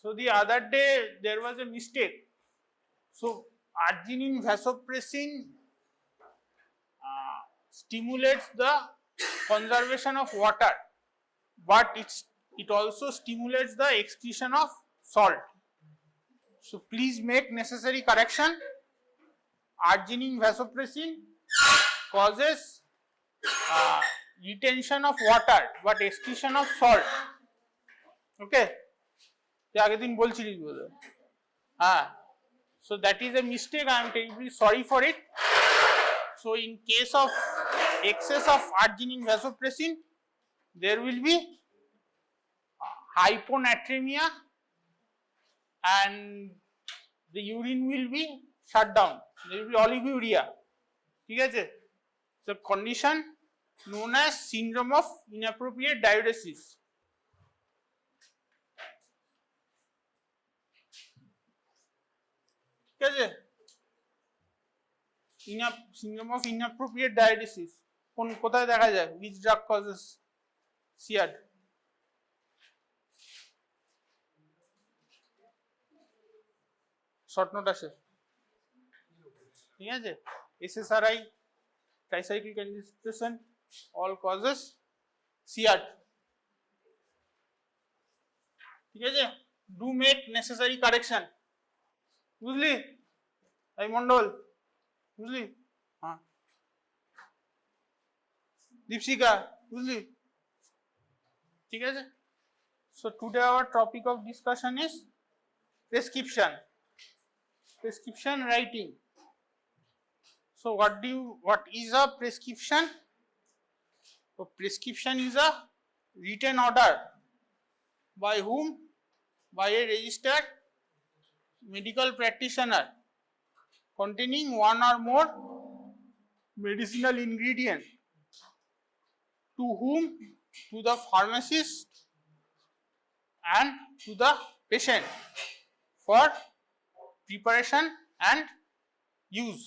So the other day there was a mistake. So arginine vasopressin stimulates the conservation of water, but it also stimulates the excretion of salt. So please make necessary correction. Arginine vasopressin causes retention of water but excretion of salt. Okay, आगे दिन बोलছিলিস বলে হ্যাঁ, so that is a mistake. I am terribly sorry for it. So in case of excess of arginine vasopressin, there will be hyponatremia and the urine will be shut down. There will be oliguria. ঠিক আছে? So condition known as syndrome of inappropriate diuresis. ঠিক আছে? Syndrome of inappropriate diuresis কোথায় দেখা যায়? Which drug causes SIAD? Short note আসে, ঠিক আছে? SSRI, tricyclic agitation, all causes SIAD. ঠিক আছে? Do make necessary correction. বুঝলি? এই মন্ডল বুঝলি? হ্যাঁ, দীপশিকা বুঝলি? ঠিক আছে? So today our topic of discussion is prescription writing. So what is a prescription? So prescription is a written order by whom? By a registered medical practitioner containing one or more medicinal ingredient, to whom? To the pharmacist and to the patient for preparation and use.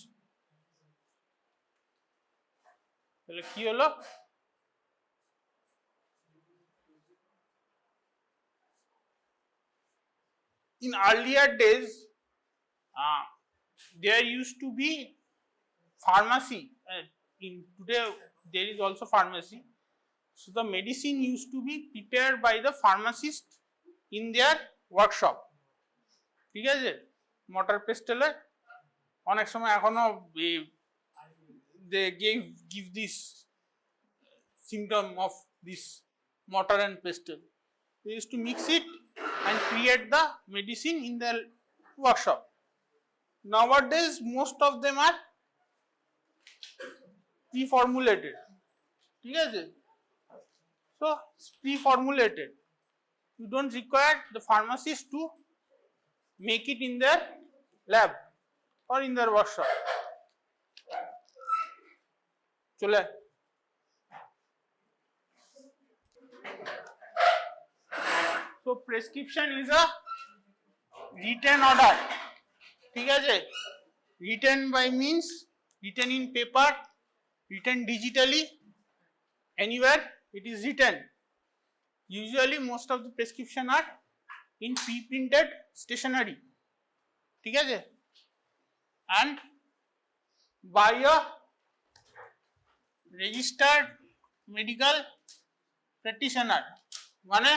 তাহলে কি হলো? In earlier days, there used to be pharmacy. Today there is also pharmacy. So the medicine used to be prepared by the pharmacist in their workshop. ঠিক আছে? Motor পেস্টেলে অনেক সময় এখনো they give this symptom of this mortar and pestle. They used to mix it and create the medicine in the workshop. Nowadays most of them are pre-formulated. ঠিক আছে? So pre-formulated. You don't require the pharmacist to make it in their lab or in their workshop. চলে So prescription is a written order. ঠিক আছে? Written by means written in paper, written digitally, anywhere it is written. Usually most of the prescription are in pre-printed stationery. ঠিক আছে? And by a registered medical practitioner, মানে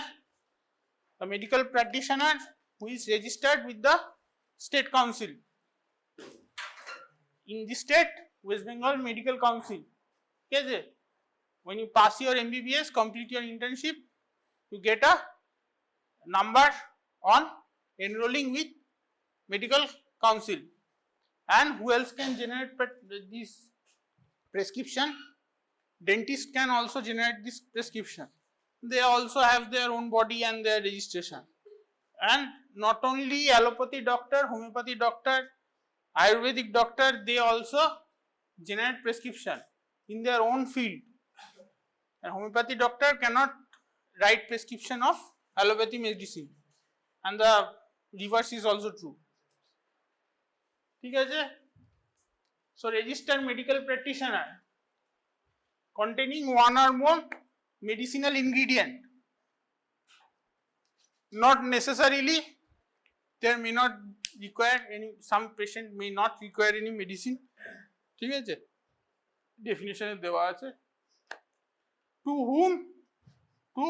a medical practitioner who is registered with the state council. In the state, West Bengal Medical Council. ঠিক আছে? When you pass your MBBS, complete your internship, you get a number on enrolling with medical council. And who else can generate this prescription? Dentist can also generate this prescription. They also have their own body and their registration. And not only allopathy doctor, homeopathy doctor, Ayurvedic doctor, they also generate prescription in their own field. And homeopathy doctor cannot write prescription of allopathy medicine. And the reverse is also true. ঠিক আছে? So registered medical practitioner containing one or more medicinal ingredient, not necessarily there may not require any, some patient may not require any medicine, ঠিক আছে, definition এ দেওয়া আছে, to whom, to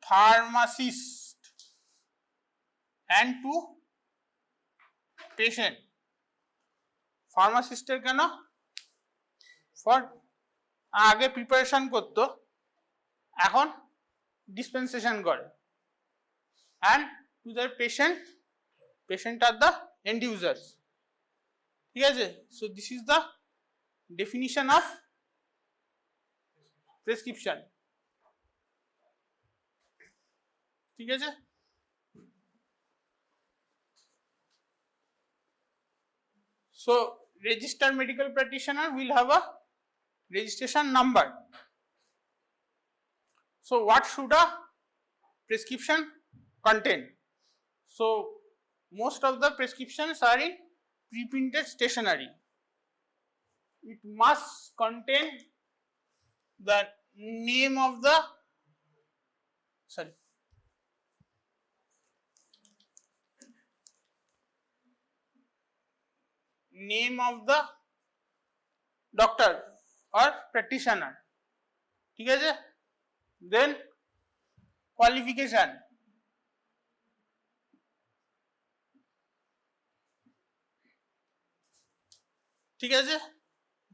pharmacist and to patient. Pharmacist এর কেন, for আগে preparation করতো, এখন dispensation করে, and to the patient, patient are the end users, ঠিক আছে. So this is the definition of prescription, ঠিক আছে. So registered medical practitioner will have a registration number. So what should a prescription contain? So most of the prescriptions are in pre-printed stationery. It must contain the name of the, sorry, name of the doctor or practitioner, ঠিক আছে. Then qualification, ঠিক আছে,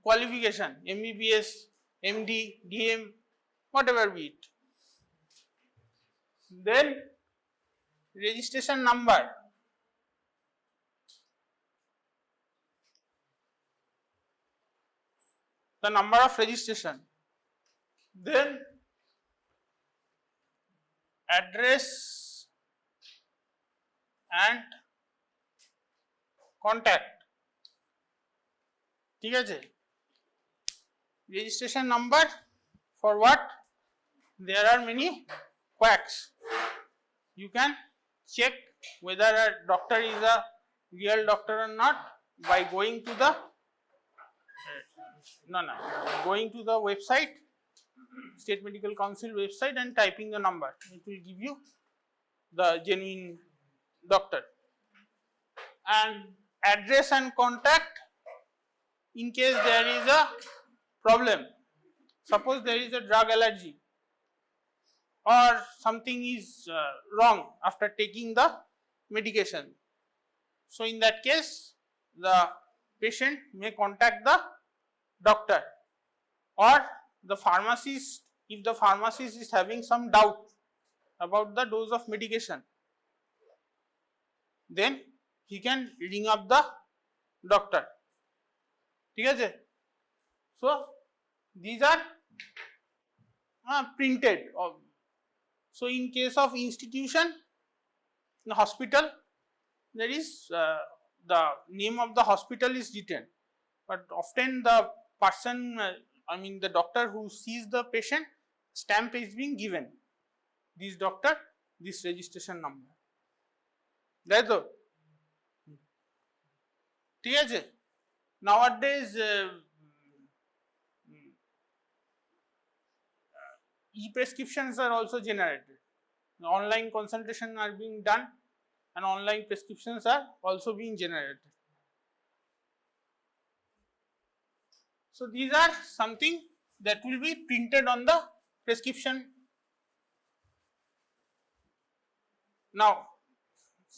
qualification, MBBS, MD, DM, whatever be it. Then registration number, the number of registration. Then address and contact, ঠিক আছে. Registration number for what? There are many quacks. You can check whether a doctor is a real doctor or not by going to the going to the website, State Medical Council website, and typing the number. It will give you the genuine doctor. And address and contact in case there is a problem. Suppose there is a drug allergy or something is wrong after taking the medication. So in that case, the patient may contact the doctor or the pharmacist. If the pharmacist is having some doubt about the dose of medication, then he can ring up the doctor, ঠিক আছে. So these are printed. So in case of institution, the hospital, there is the name of the hospital is written, but often the person, I mean the doctor who sees the patient, stamp is being given, this doctor, this registration number, তাই তো, ঠিক আছে. Nowadays e-prescriptions are also generated. Online consultation are being done and online prescriptions are also being generated. So these are something that will be printed on the prescription. Now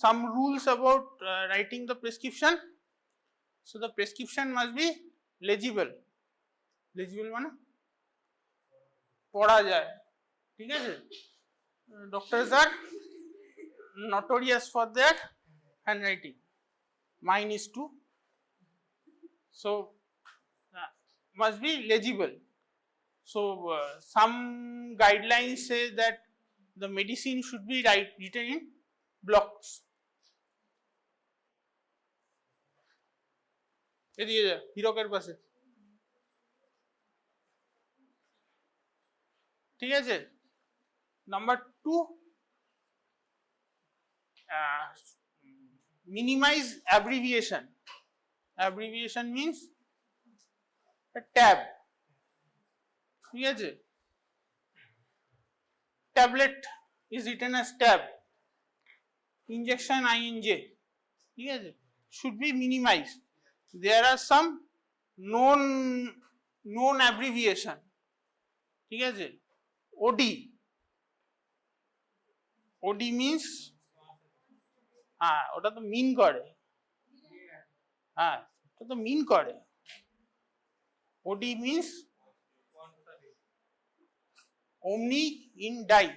some rules about writing the prescription. So the prescription must be legible. Legible মানে পড়া যায়, ঠিক আছে. Doctors are notorious for their handwriting. Mine is too. So must be legible. So some guidelines say that the medicine should be written in blocks. এদিকে যা, হিরকের পাশে, ঠিক আছে. Number 2, minimize abbreviation. Abbreviation means a tab, ঠিক আছে. Tablet is written as tab. injection INJ, ঠিক আছে, should be minimized. There are some known abbreviation, ঠিক আছে, OD. OD means হ্যাঁ ওটা তো মিন করে, হ্যাঁ ওটা তো মিন করে। OD means omni in die,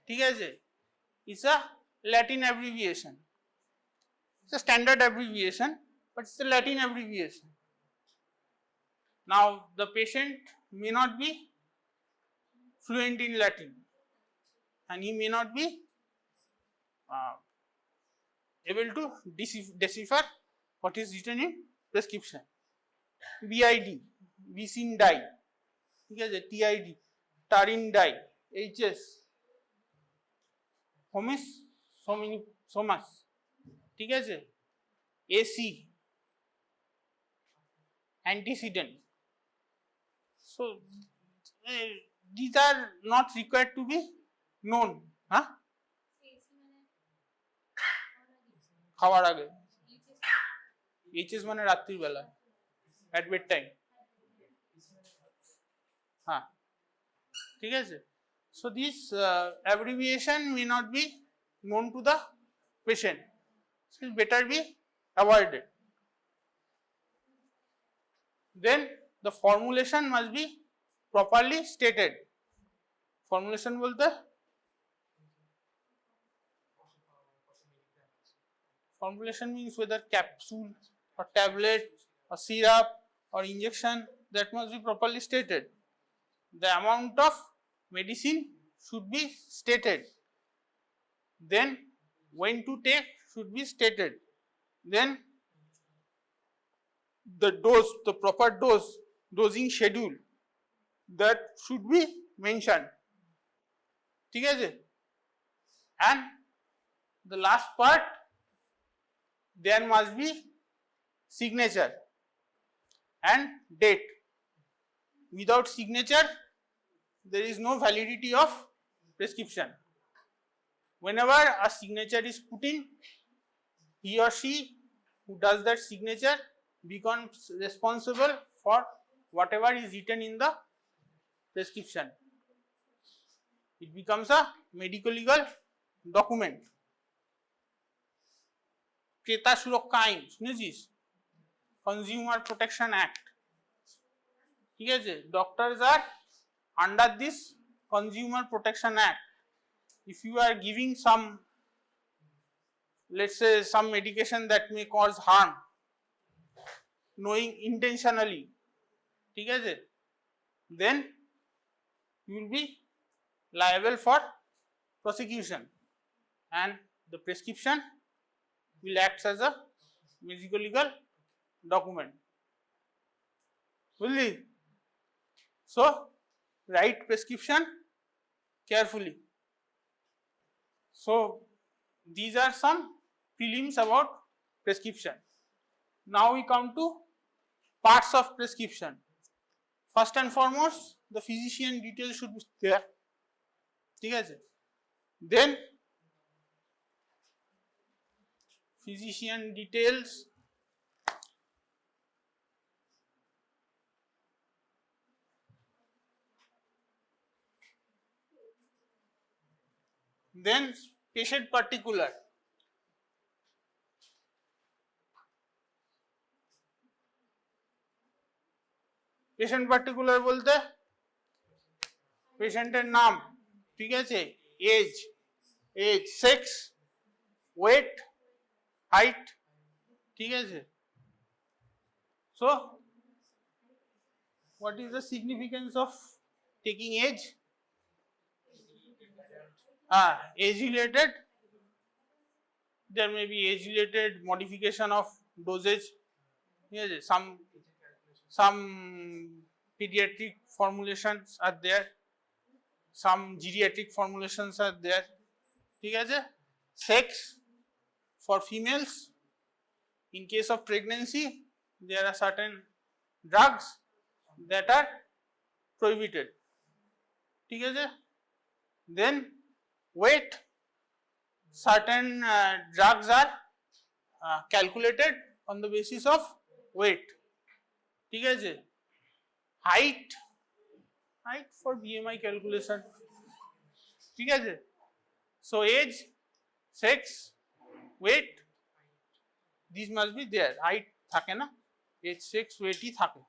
ঠিক আছে, it's a Latin abbreviation, it's a standard abbreviation but it's a Latin abbreviation. Now the patient may not be fluent in Latin and he may not be able to decipher what is written in prescription. BID, Vicin dye, ঠিক আছে, TID, Tarin dye, HS, Somas, ঠিক আছে, AC, antecedent. So these are not required to be known. Huh? খাওয়ার আগে, HS মানে রাত্রির বেলা, at bed time. হ্যাঁ ঠিক আছে, so this abbreviation may not be known to the patient, so it better be avoided. Then the formulation must be properly stated. Formulation বলতে formulation means whether capsule or tablet or syrup or injection, that must be properly stated. The amount of medicine should be stated. Then when to take should be stated. Then the dose, the proper dose, dosing schedule, that should be mentioned, ঠিক আছে, and the last part, there must be signature and date. Without signature there is no validity of prescription. Whenever a signature is put in, he or she who does that signature becomes responsible for whatever is written in the prescription. It becomes a medical legal document. ক্রেতা সুরক্ষা আইন শুনেছিস, consumer protection act, ঠিক আছে, doctors আর under this consumer protection act. If you are giving some, let's say some medication that may cause harm, knowing intentionally, ঠিক আছে, then you will be liable for prosecution and the prescription will act as a medical legal document. Fully. So write prescription carefully. So these are some prelims about prescription. Now we come to parts of prescription. First and foremost, the physician details should be there, ঠিক আছে, then physician details, then patient particular, patient particular বলতে পেশেন্টের নাম, ঠিক আছে, age, sex, wait, height, ঠিক আছে. So what is the significance of taking age? Age related, there may be age related modification of dosage, ঠিক আছে, some pediatric formulations are there, some geriatric formulations are there, ঠিক আছে. Sex for females, in case of pregnancy there are certain drugs that are prohibited, ঠিক আছে. Then weight, certain drugs are calculated on the basis of weight. ঠিক আছে, height for BMI calculation. ঠিক আছে, so age, sex, weight, these must be there. Height থাকে না, age, sex, weight ই থাকে।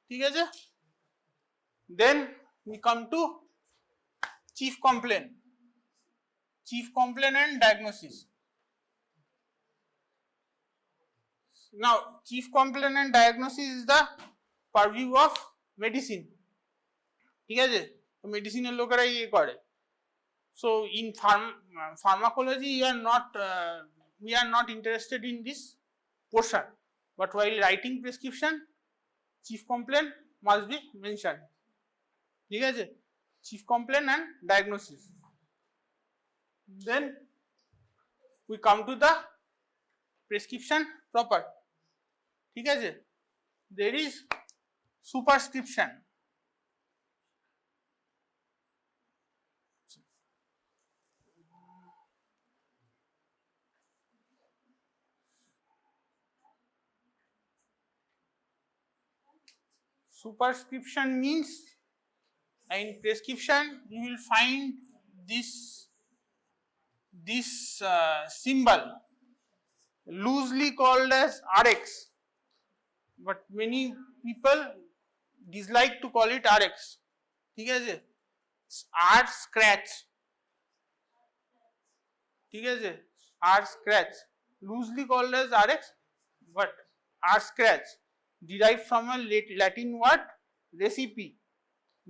ঠিক আছে, then we come to chief complaint and diagnosis. Now chief complaint and diagnosis is the purview of medicine. ঠিক আছে, তো মেডিসিনের লোকেরা ইয়ে করে। So in pharmacology we are not interested in this portion, but while writing prescription chief complaint must be mentioned. ঠিক আছে, chief complaint and diagnosis. Then we come to the prescription proper. ঠিক আছে, there is superscription. Superscription means in prescription you will find this symbol loosely called as RX, but many people dislike to call it RX. ঠিক আছে, R scratch, ঠিক আছে, R scratch, loosely called as RX, but R scratch derived from a Latin word recipe,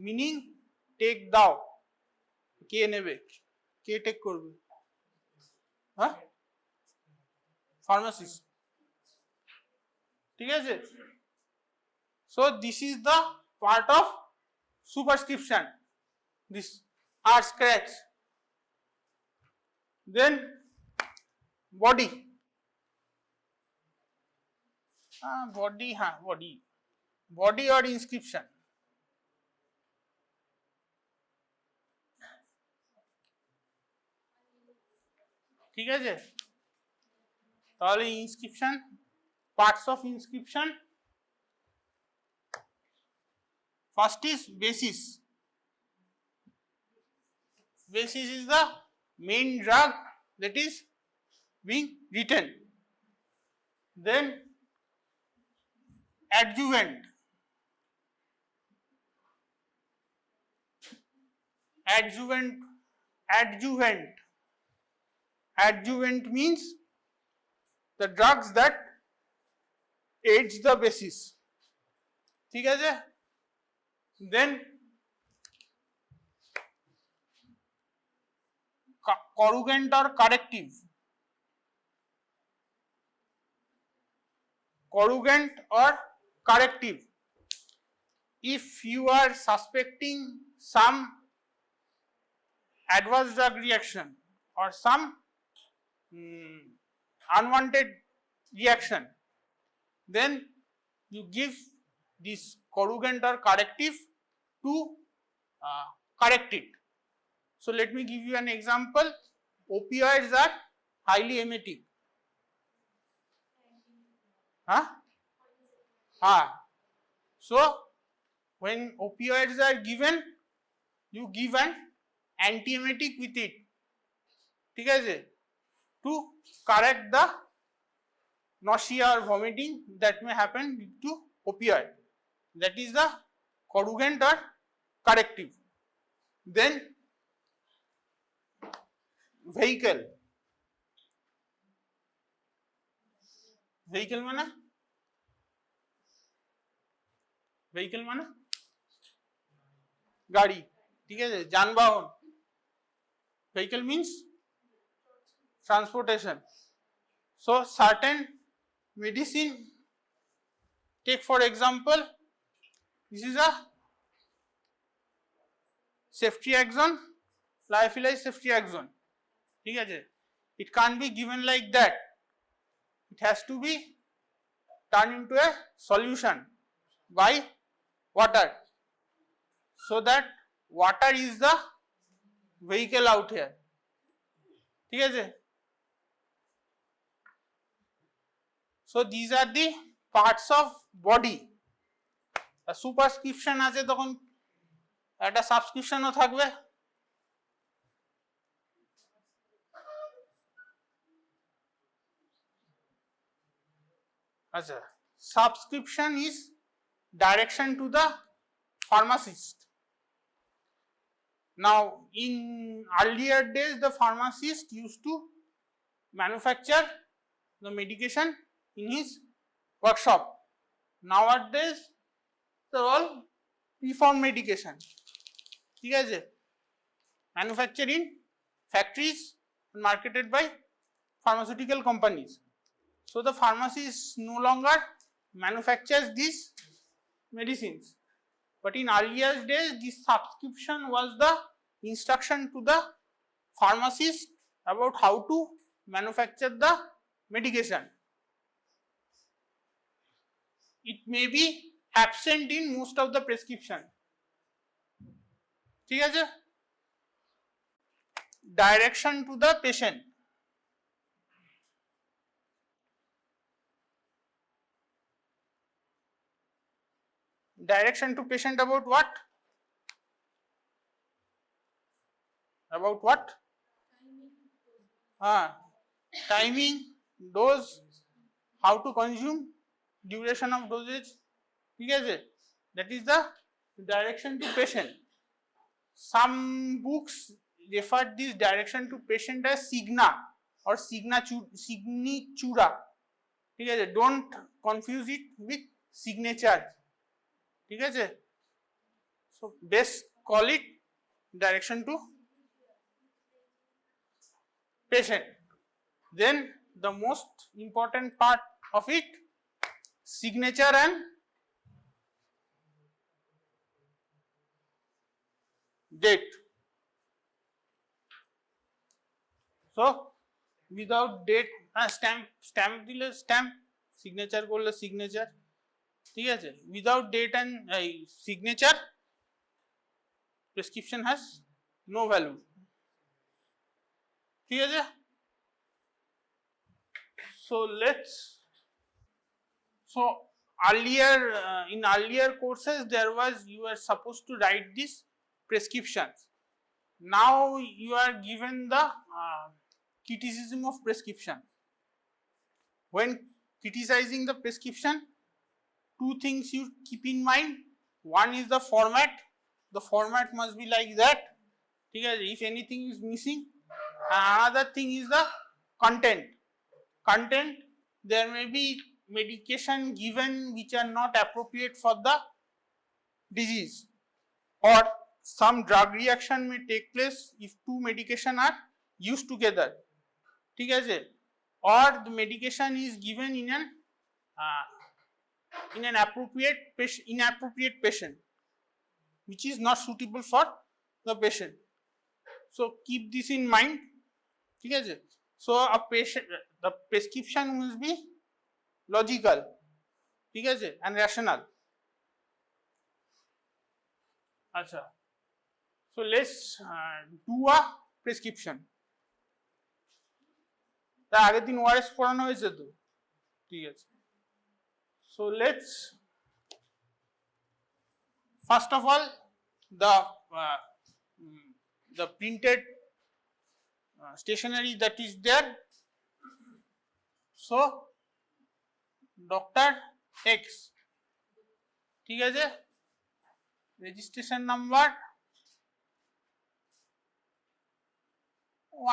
meaning take thou. কে নেবে, কে take করবে, হ্যাঁ, pharmacist. ঠিক আছে, so this is the part of superscription, this R scratch. Then body, body or inscription. ঠিক আছে, তাহলে inscription, parts of inscription. First is basis. Basis is the main drug that is being written. Then adjuvant. Adjuvant means the drugs that aids the basis. ঠিক আছে, then corrugant or corrective. Corrugant or corrective. If you are suspecting some adverse drug reaction or some unwanted reaction, then you give this corrugant or corrective to correct it. So let me give you an example. Opioids are highly emetic. So when opioids are given, you give an antiemetic with it. ঠিক আছে, to correct the nausea or vomiting that may happen due to opioid. That is the corrugant or corrective. Then vehicle মানে গাড়ি। ঠিক আছে, যানবাহন। vehicle means transportation. So certain medicine, take for example, this is a ceftriaxone, lyophilized ceftriaxone. ঠিক আছে, it can't be given like that. It has to be turned into a solution by water, so that water is the vehicle out here. ঠিক আছে, So these are the parts of body. সুপারস্ক্রিপশন আছে তখন একটা সাবস্ক্রিপশনও থাকবে। আচ্ছা, subscription is direction to the pharmacist. Now in earlier days the pharmacist used to manufacture the medication in his workshop. Nowadays they're all preform medication, ঠিক আছে, manufactured in factories and marketed by pharmaceutical companies. So the pharmacist no longer manufactures these medicines, but in earlier days this subscription was the instruction to the pharmacist about how to manufacture the medication. It may be absent in most of the prescription, ঠিক আছে। Direction to the patient. Direction to patient about what? About what? Timing, dose, how to consume, duration of dosage, ঠিক আছে, that is the direction to patient. Some books refer this direction to patient as signa or signatura, ঠিক আছে, don't confuse it with signature, ঠিক আছে। So best call it direction to patient. Then the most important part of it, signature and date. So without date, stamp দিলে stamp, signature করলে signature, ঠিক আছে। Without date and signature, prescription has no value, ঠিক আছে। So earlier in earlier courses there was, you were supposed to write these prescriptions. Now you are given the criticism of prescription. When criticizing the prescription, two things you keep in mind. One is the format. The format must be like that, ঠিক আছে, if anything is missing. Another thing is the content. There may be medication given which are not appropriate for the disease, or some drug reaction may take place if two medication are used together, ঠিক আছে, or the medication is given in an inappropriate patient which is not suitable for the patient. So keep this in mind, ঠিক আছে। So the prescription must be logical, ঠিক আছে, and rational. আচ্ছা, so let's do a prescription. তার আগের দিন ORS পড়ানো হয়েছে তো, ঠিক আছে। So let's first of all the printed stationery that is there. So Dr. X, ঠিক আছে, registration number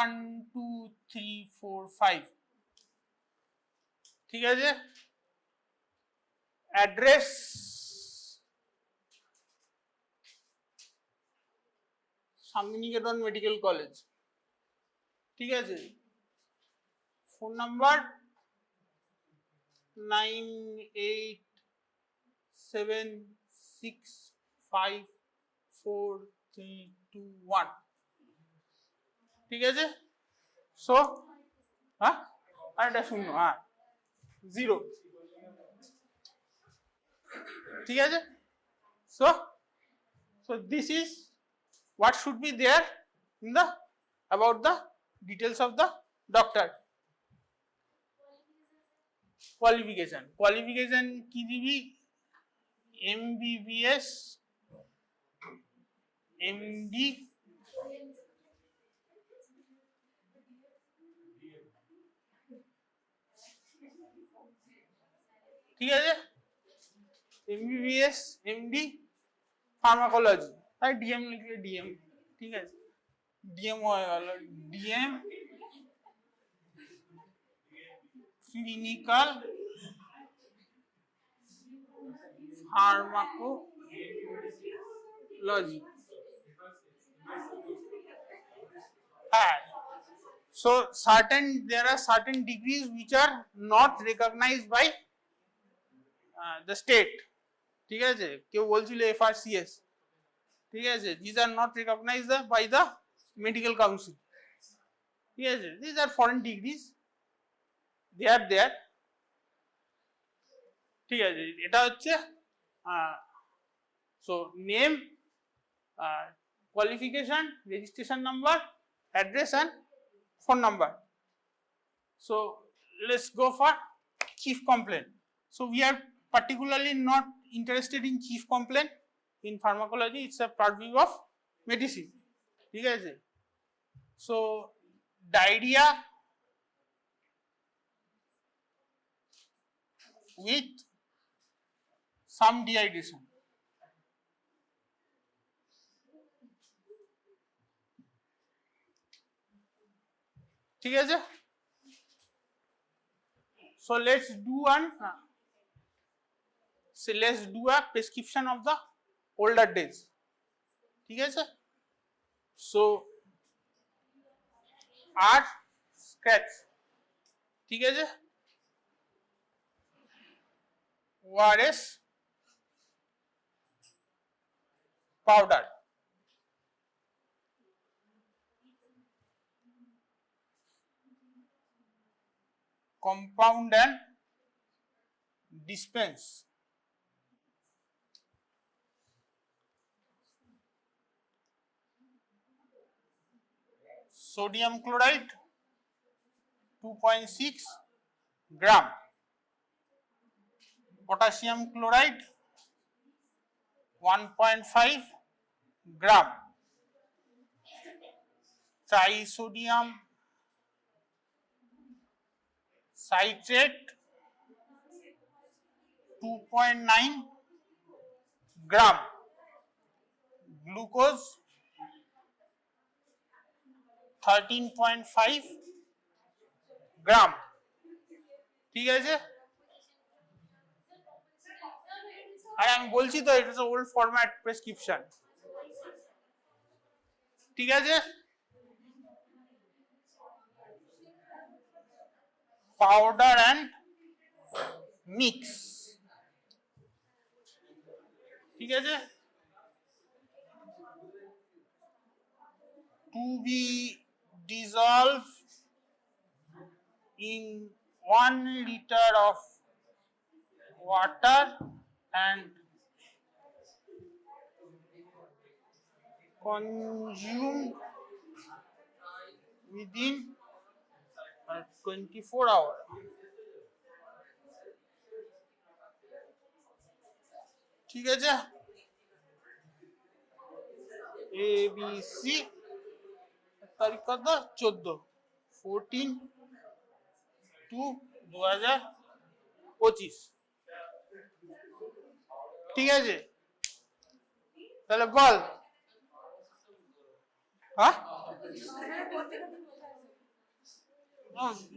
1 2 3 4 5, ঠিক আছে, address শান্তিনিকেতন মেডিকেল কলেজ, ঠিক আছে, ফোন নাম্বার 9876543321, ঠিক আছে। সো আর এটা শূন্য, 0, ঠিক আছে। So this is what should be there in the about the details of the doctor. Qualification কি দিবি? MBBS MD ঠিক আছে, MBBS MD ফার্মাকোলজি, তাই ডিএম লিখলে ডিএম, ঠিক আছে, ডিএম হয়ে গেল, DM clinical pharmacology. So there are certain degrees which are not recognized by the state, ঠিক আছে, কেউ বলছিল FRCS, ঠিক আছে, these are not recognized by the medical council, ঠিক আছে, these are foreign degrees, they are there, ঠিক আছে, এটা হচ্ছে so name, qualification, registration number, address and phone number. So let's go for chief complaint. So we are particularly not interested in chief complaint in pharmacology, it's a purview of medicine, ঠিক আছে। So diarrhea with some dehydration, ঠিক আছে। So let's do a prescription of the older days, ঠিক আছে। So আর scratch, ঠিক আছে, ORS powder, compound and dispense, sodium chloride 2.6 gram, potassium chloride 1.5 gram, trisodium citrate 2.9 gram, glucose 13.5 gram, ঠিক আছে। আর আমি বলছি তো এটা ওল্ড ফরম্যাট প্রেসক্রিপশন, ঠিক আছে। পাউডার অ্যান্ড মিক্স, ঠিক আছে, to be dissolved in 1 liter of water and consumed within 24 hours, ঠিক আছে। ABC তারিখ কত? 14 14/2/2025, ঠিক আছে। তাহলে বল, হ্যাঁ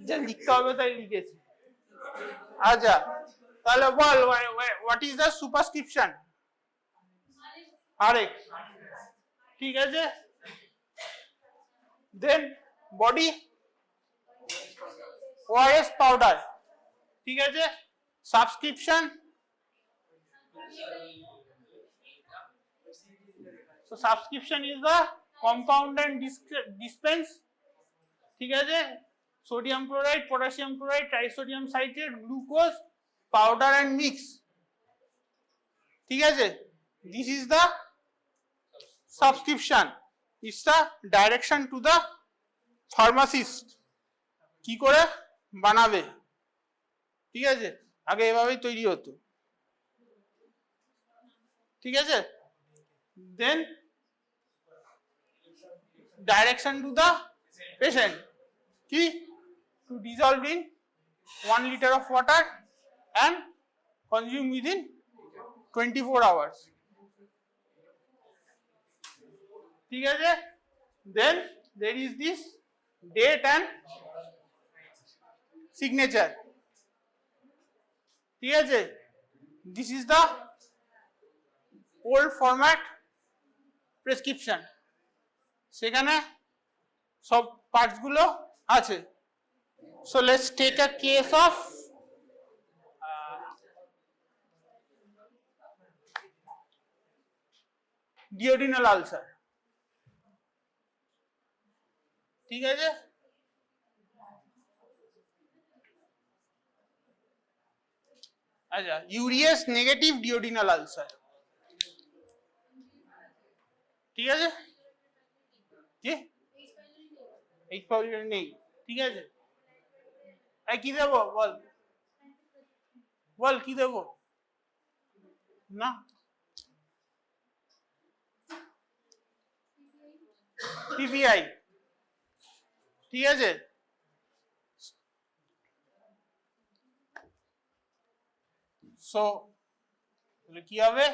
যা লিখতে হবে তাই লিখেছি। আচ্ছা তাহলে বল, হোয়াট ইজ দ্য সুপারস্ক্রিপশন? RX, ঠিক আছে। দেন বডি ORS পাউডার, ঠিক আছে। Subscription, so subscription is the compound and dispense, ঠিক আছে। Sodium chloride, potassium chloride, ট্রাইসোডিয়াম citrate, glucose, powder and mix, ঠিক আছে। This is the subscription, it's the direction to the pharmacist কি করে বানাবে, ঠিক আছে, আগে এভাবেই তৈরি হতো, ঠিক আছে। দেন ডাইরেকশন টু দা পেশেন্ট, কি two dissolve in 1 liter of water and consume within 24 hours, ঠিক আছে। Then there is this date and signature, ঠিক আছে। This is the old format prescription, সেখানে সব পার্টস গুলো আছে। So let's take a case of duodenal ulcer, ঠিক আছে। আচ্ছা, ইউরিয়াস নেগেটিভ ডিওডিনাল আলসার, ঠিক আছে। কি এইচ পাইলোরি নেই, ঠিক আছে। এই কি দেবো বল, বল কি দেবো, না পিপিআই, ঠিক আছে। সো কি হবে,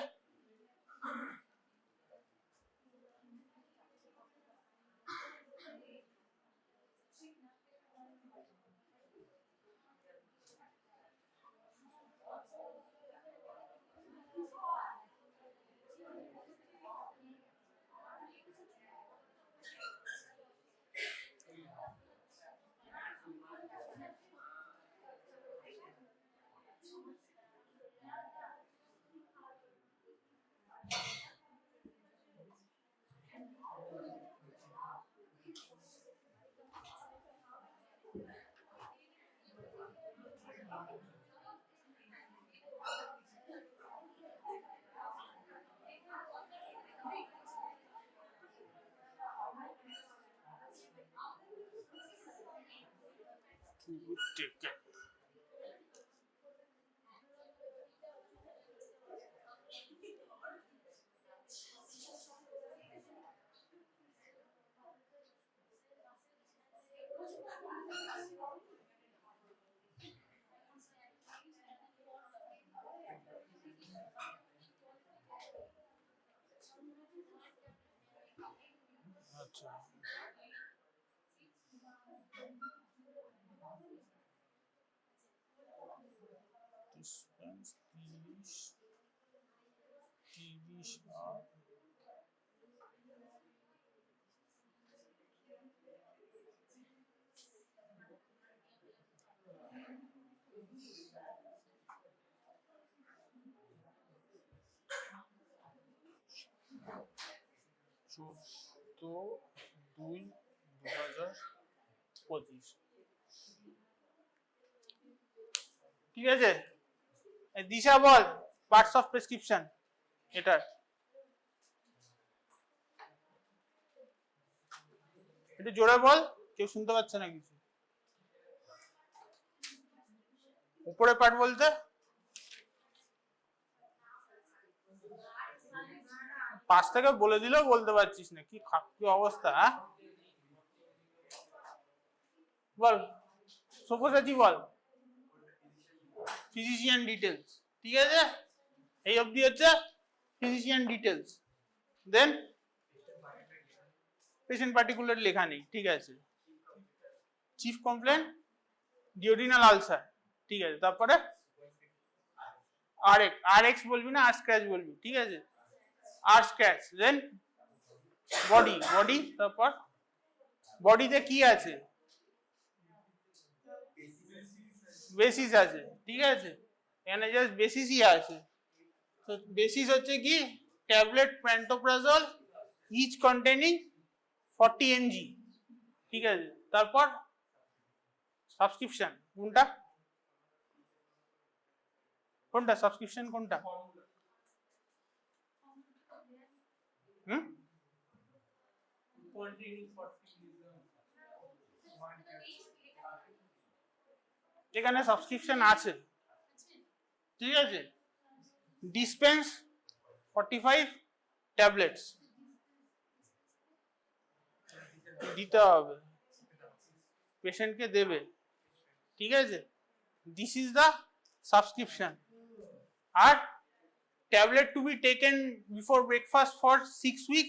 আচ্ছা ডিসপেন্স 30 আর 14/2/2025, ঠিক আছে। দিশা বল পার্টস অফ প্রেসক্রিপশন, এটা একটু জোরে বল, কেউ শুনতে পাচ্ছে না কিছু। উপরে পার্ট বলতে পাশ থেকে বলে দিলেও বলতে পারছিস না, কি অবস্থা, হ্যাঁ বল সব্যসাচী বল, ফিজিশিয়ান ডিটেলস, ঠিক আছে। এই অবধি হচ্ছে ফিজিশিয়ান ডিটেলস। দেন পেশেন্ট পার্টিকুলার লেখা নেই, ঠিক আছে। চিফ কমপ্লেন ডিওডিনাল আলসার, ঠিক আছে। তারপরে আর এক্স বলবি না, আর স্ক্র্যাচ বলবি, ঠিক আছে। আর স্ক্র্যাচ, দেন বডি, তারপর বডিতে কি আছে, বেসিস আছে, ঠিক আছে। এখানে জাস্ট বেসিসই আছে। তো বেসিস হচ্ছে কি tablet pantoprazole each containing 40 mg, ঠিক আছে। তারপর সাবস্ক্রিপশন কোনটা, সাবস্ক্রিপশন কোনটা, এখানে সাবস্ক্রিপশন আছে, ঠিক আছে। ডিসপেন্স 45 ট্যাবলেটস দিতে হবে, পেশেন্টকে দেবে, ঠিক আছে। This is the subscription. আর tablet to be taken before breakfast for 6 week,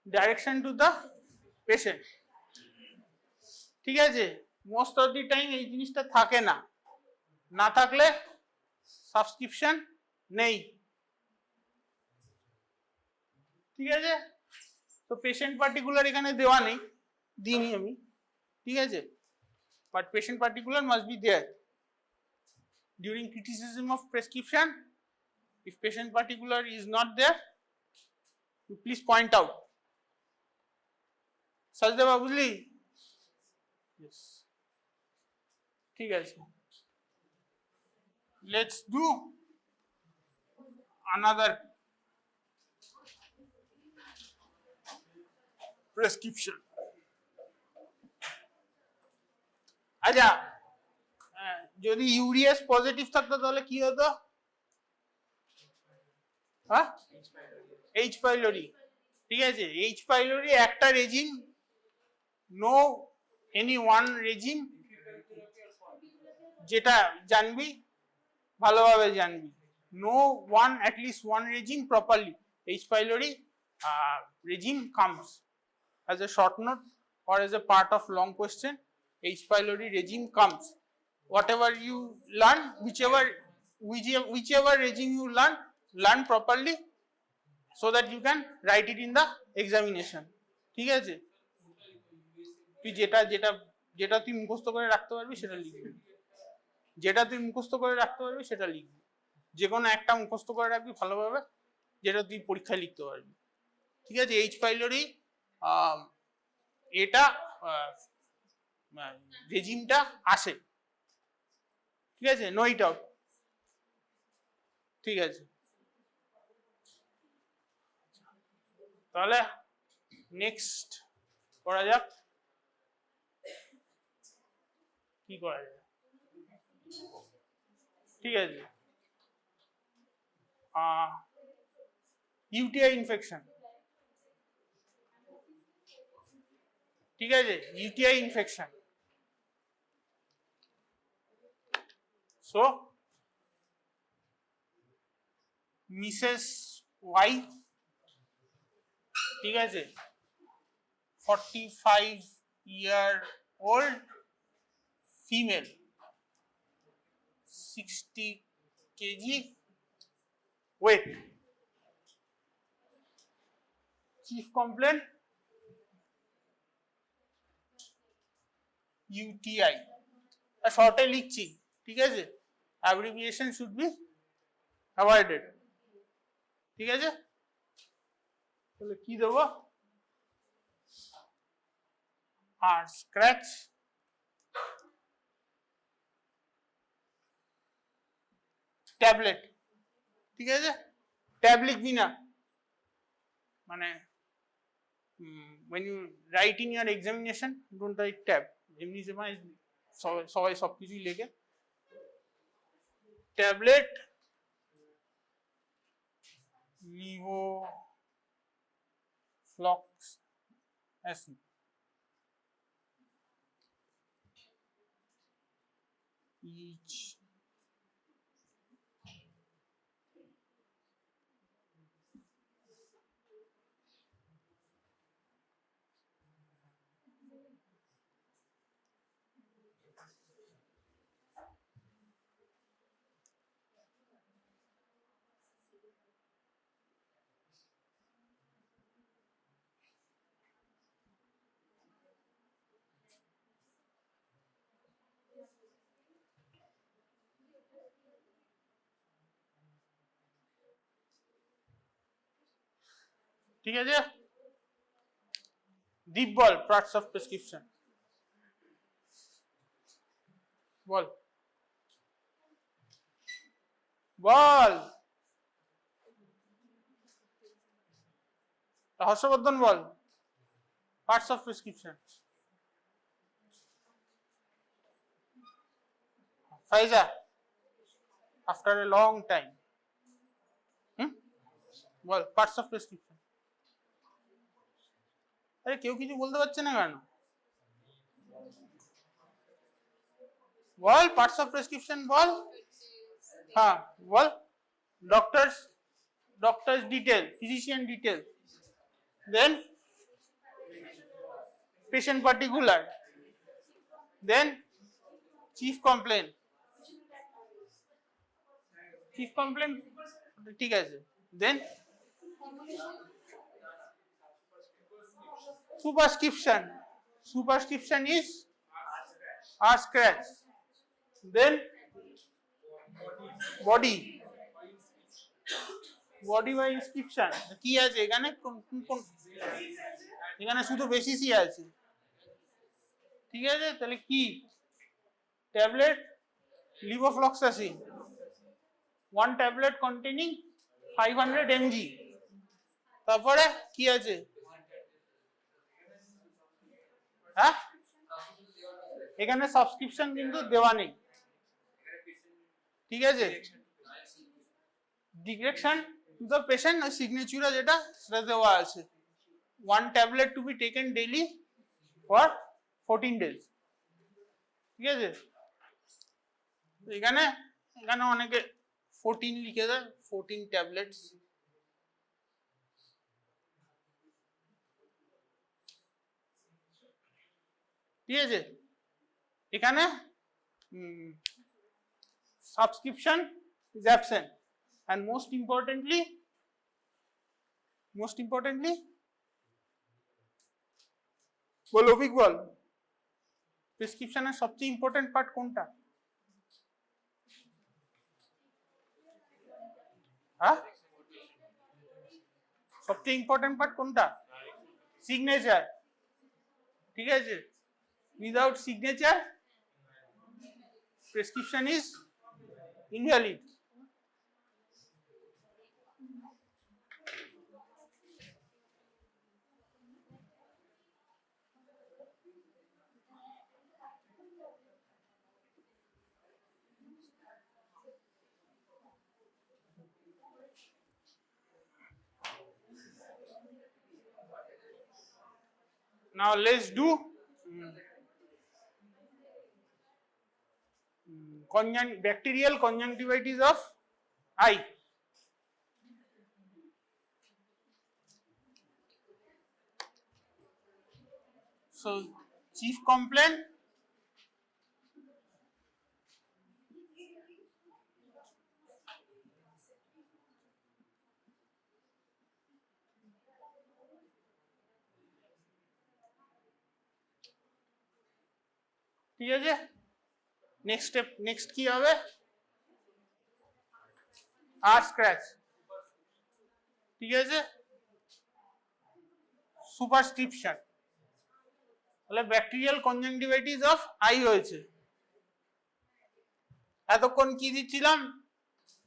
direction to the patient, ঠিক আছে। মোস্ট অফ দি টাইম এই জিনিসটা থাকে না, না থাকলে সাবস্ক্রিপশন নেই, ঠিক আছে। তো পেশেন্ট পার্টিকুলার এখানে দেওয়া নেই, দিইনি আমি, ঠিক আছে। But patient particular must be there during criticism of prescription. If patient particular is not there, you please point out. Sajdeva বুঝলি? Yes. ঠিক আছে। Let's do another prescription. আচ্ছা, যদি ইউরিয়াস পজিটিভ থাকতো তাহলে কি হতো? হ্যাঁ, এইচ পাইলোরি, ঠিক আছে। এইচ পাইলোরি একটা regime, no any one regime, যেটা জানবি ভালোভাবে জানবি, no one at least one regime properly H pylori regime comes as a short note or as a part of long question. H. pylori regime comes. Whatever you learn, whichever regime you learn properly, so that you can write it in the examination. ঠিক আছে, তুই যেটা তুই মুখস্থ করে রাখতে পারবি সেটা লিখবি, যেটা তুই মুখস্থ করে রাখতে পারবি সেটা লিখবি, যে কোনো একটা মুখস্থ করে রাখবি ভালোভাবে, যেটা তুই পরীক্ষায় লিখতে পারবি, ঠিক আছে। এইচ পাইলোরি এটা রেজিমটা আসে, ঠিক আছে, নো ইট আউট, ঠিক আছে। তাহলে নেক্সট করা যাক, কি করা যায়, ঠিক আছে। ইউটিআই ইনফেকশন, ঠিক আছে, UTI infection. So Mrs Y, ঠিক আছে, 45-year-old female, 60 kg weight, chief complaint UTI, শর্টে লিখছি, ঠিক আছে, অ্যাব্রিভিয়েশন শুড বি অ্যাভয়েডেড, ঠিক আছে। তাহলে কি দেবো? আর স্ক্র্যাচ, ট্যাবলেট, ঠিক আছে। ট্যাব লিখবি না, মানে when you write in your examination don't write tab, এমনি সময় সবাই সবকিছুই লেখে। ট্যাবলেট levofloxacin, each ঠিক আছে। দীপ বল, পার্টস অফ প্রেসক্রিপশন বল, বল, হর্ষবর্ধন বল, parts of prescription. Faiza, after a long time. Well, parts of prescription. আরে কেউ কিছু বলতে পারছে না কেন? বল, parts of prescription বল। হ্যাঁ বল। doctor's detail, physician detail, then patient particular, then chief complaint ঠিক আছে, then superscription is R scratch, then body by inscription কি আছে এখানে, এখানে শুধু বেসিসই আছে, ঠিক আছে। তাহলে কি, tablet levofloxacin 1 tablet containing 500 mg, তারপরে কি আছে, হ্যাঁ এখানে সাবস্ক্রিপশন কিন্তু দেওয়া নেই, ঠিক আছে। Direction two the patient signature যেটা সেটা দেওয়া আছে, 1 tablet to be taken daily for 14 days, ঠিক আছে। এখানে অনেকে 14 লিখে দেয়, 14 ট্যাবলেটস, ঠিক আছে। এখানে subscription is absent, and most importantly বল অভিক বল, প্রেসক্রিপশনের সবচেয়ে ইম্পর্টেন্ট পার্ট কোনটা? হ্যাঁ সবচেয়ে ইম্পর্টেন্ট পার্ট কোনটা? সিগনেচার, ঠিক আছে। Without signature prescription is invalid. Now let's do bacterial conjunctivitis of eye. So chief complaint, ঠিক আছে। নেক্সট কি হবে? আর স্ক্র্যাচ, ঠিক আছে। সুপারস্ক্রিপশন, তাহলে ব্যাকটেরিয়াল কনজাংটিভাইটিস অফ আই হয়েছে। এতক্ষণ কি দিচ্ছিলাম?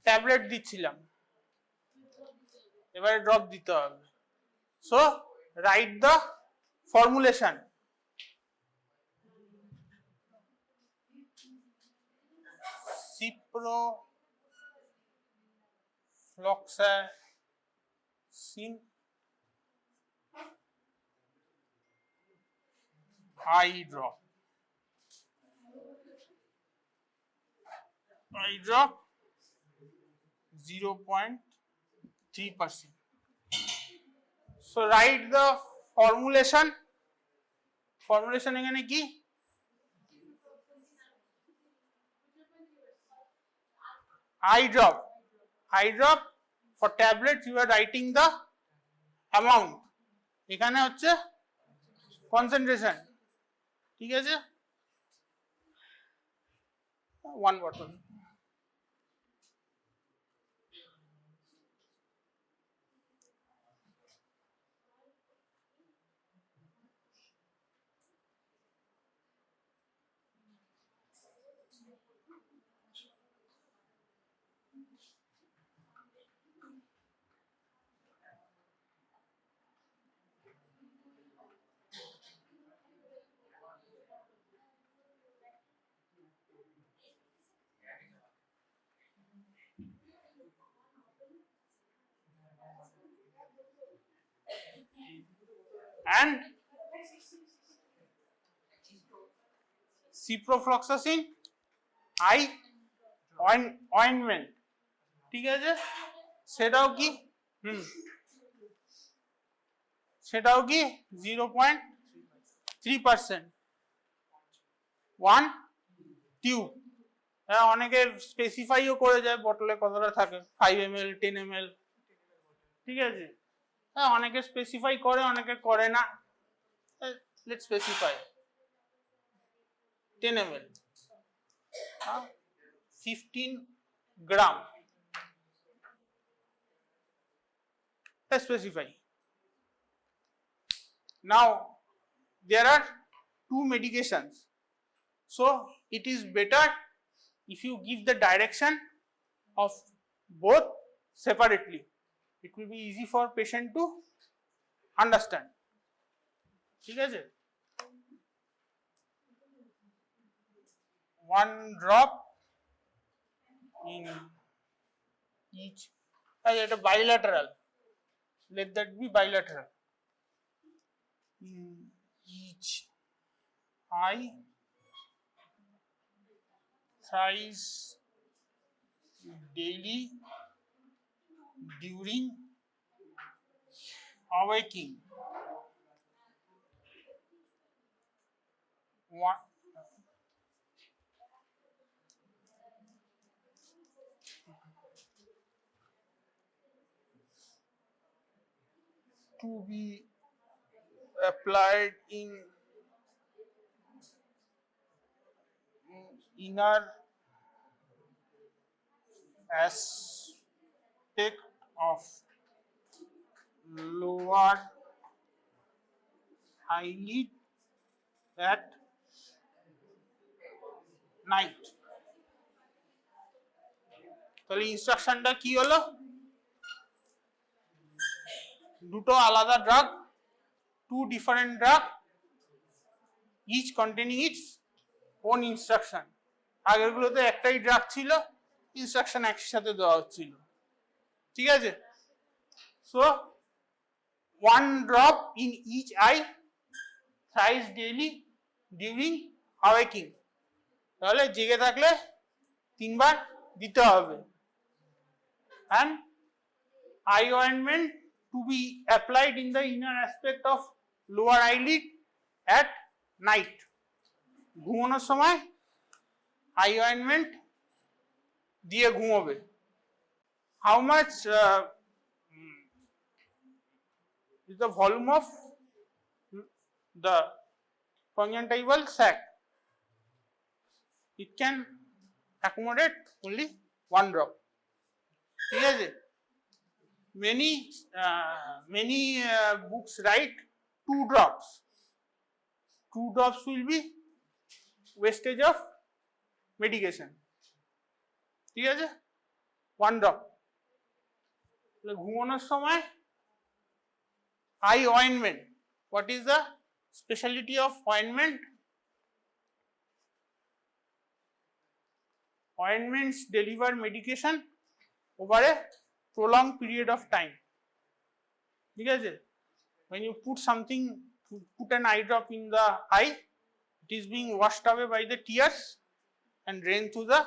ট্যাবলেট দিচ্ছিলাম, এবারে ড্রপ দিতে হবে। So write the formulation. ciprofloxacin eye drop 0.3%. So write the formulation এখানে কি? eye drop for tablets you are writing the amount, এখানে হচ্ছে concentration, ঠিক আছে। 1 bottle। and ciprofloxacin eye ointment, ঠিক আছে, সেটাও কি সেটাও কি 0.3%, 1 টিউব। হ্যাঁ, অনেকে স্পেসিফাইও করে যায় বটলে কতটা থাকে, 5 ml 10 ml, ঠিক আছে। হ্যাঁ, অনেকে স্পেসিফাই করে, অনেকে করে না। Let's specify 10 ml, 15 gram. Let's specify. Now there are two medications, so it is better if you give the direction of both separately. It will be easy for patient to understand, ঠিক আছে। 1 drop in each, এটা bilateral, let that be bilateral, in each eye, thrice daily during awaking. One, to be applied in inner aspect of lower eyelid at night. তাহলে ইনস্ট্রাকশনটা কি হলো, দুটো আলাদা drug, two different drug, each containing its own instruction. আগেরগুলোতে একটাই drug ছিল, instruction একসাথে দেওয়া হচ্ছিল, ঠিক আছে। So 1 drop in each eye, thrice daily during awaking, তাহলে জেগে থাকলে 3 বার দিতে হবে। and eye ointment to be applied in the inner aspect of lower eyelid at night. ঘুমানোর সময় eye ointment দিয়ে ঘুমোবে। How much is the volume of the conjunctival sac? It can accommodate only 1 drop, ঠিক আছে। many books write 2 drops. 2 drops will be wastage of medication, ঠিক আছে। 1 drop, ঘুমানোর সময় eye ointment. What is the speciality of ointment? Ointments deliver medication over a prolonged period of time, ঠিক আছে। when you put something, put an eye drop in the eye, it is being washed away by the tears and drained through the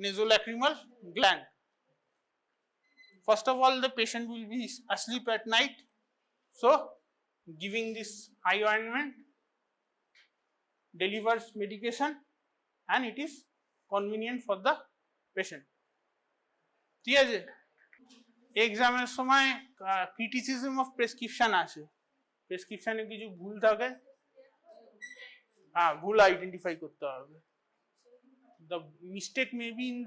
nasolacrimal gland. First of all, the patient will be asleep at night, so giving this eye ointment delivers medication and it is convenient for the patient, ঠিক আছে। এক্সামের সময় criticism of prescription আসে, প্রেসক্রিপশনে কিছু ভুল থাকে, ভুল identify করতে হবে। The mistake may be in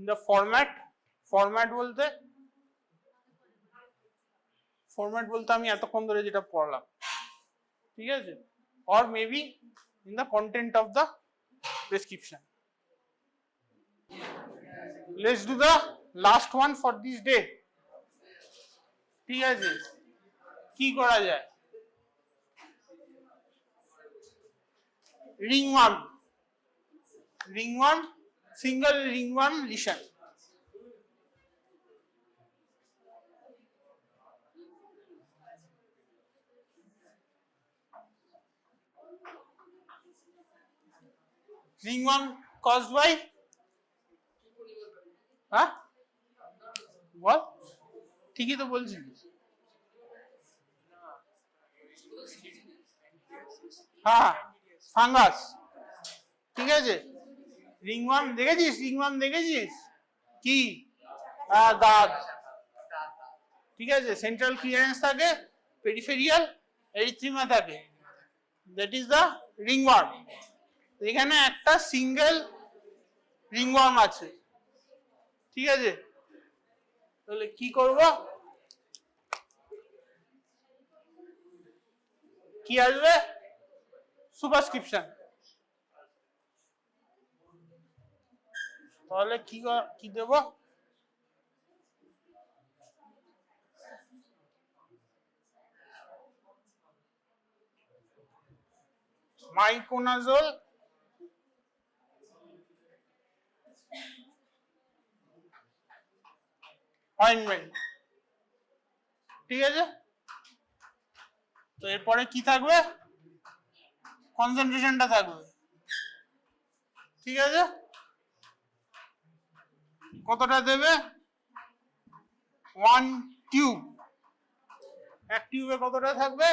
the format বলতে আমি এতক্ষণ ধরে যেটা পড়লাম, ঠিক আছে, or maybe in the content of the prescription. Let's do the last one for this day, ঠিক আছে। কি করা যায়, ringworm, single ringworm lesion. ringworm caused by হ্যাঁ বল ঠিকই তো বলছিস হ্যাঁ ফাঙ্গাস ঠিক আছে ringworm দেখেছিস কি দাঁত ঠিক আছে সেন্ট্রাল ক্লিয়ারেন্স থাকে পেরিফেরিয়াল এরিথ্রিমা থাকে দ্যাট ইজ দ্য ringworm এখানে একটা সিঙ্গেল ringworm আছে ঠিক আছে তাহলে কি করব কি আসবে সুপারস্ক্রিপশন তাহলে কি দেব মাইকোনাজোল অয়েন্টমেন্ট ঠিক আছে তো এরপরে কি থাকবে কনসেন্ট্রেশনটা থাকবে ঠিক আছে কতটা দেবে 1 টিউব এক টিউবে কতটা থাকবে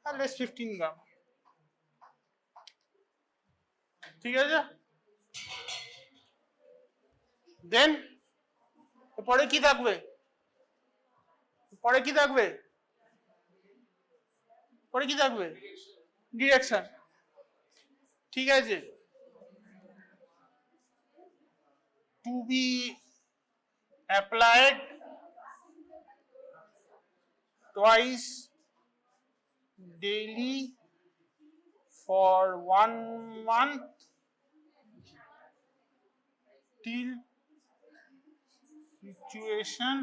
লেস 15 গ্রাম ঠিক আছে দেন পরে কি থাকবে ডিরেকশন ঠিক আছে to be applied twice daily for 1 month till situation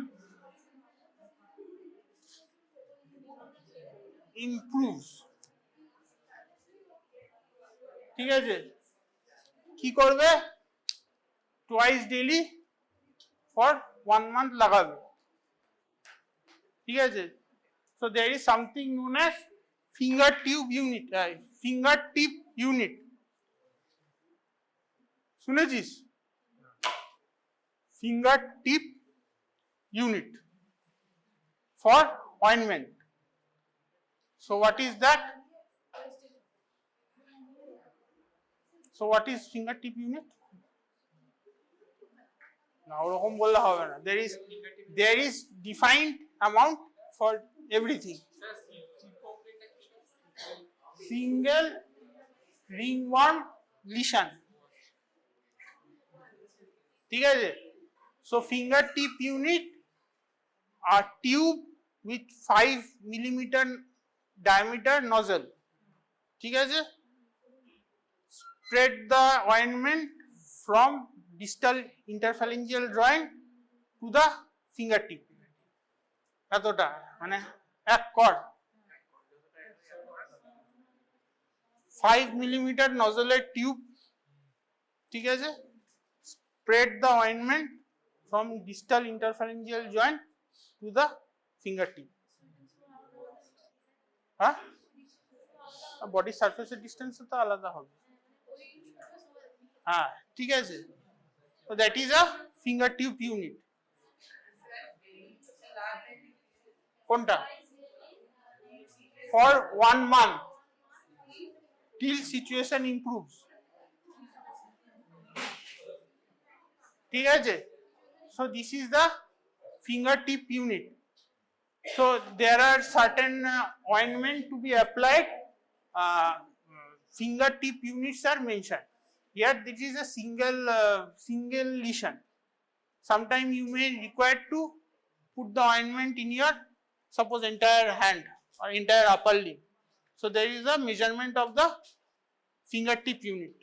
improves ঠিক আছে কি করবে twice daily for 1 month লাগাবে ঠিক আছে so there is something known as finger tip unit শুনেছিস finger tip unit for ointment so what is that what is finger tip unit না ওরকম বললে হবে না there is defined amount for everything single ringworm lesion ঠিক আছে so finger tip unit are tube with 5 millimeter diameter nozzle ঠিক আছে spread the ointment from distal interphalangeal joint to the fingertip এতটা মানে এক কর 5 millimeter nozzle টিউব ঠিক আছে spread the ointment from distal interphalangeal joint to the fingertip হ্যাঁ body সারফেসের ডিসটেন্স তো আলাদা হবে হ্যাঁ ঠিক আছে so that is a finger tip unit কোনটা for 1 month till situation improves ঠিক আছে so this is the finger tip unit so there are certain ointment to be applied finger tip units are mentioned here this is a single lesion sometime you may require to put the ointment in your suppose entire hand or entire upper limb so there is a measurement of the finger tip unit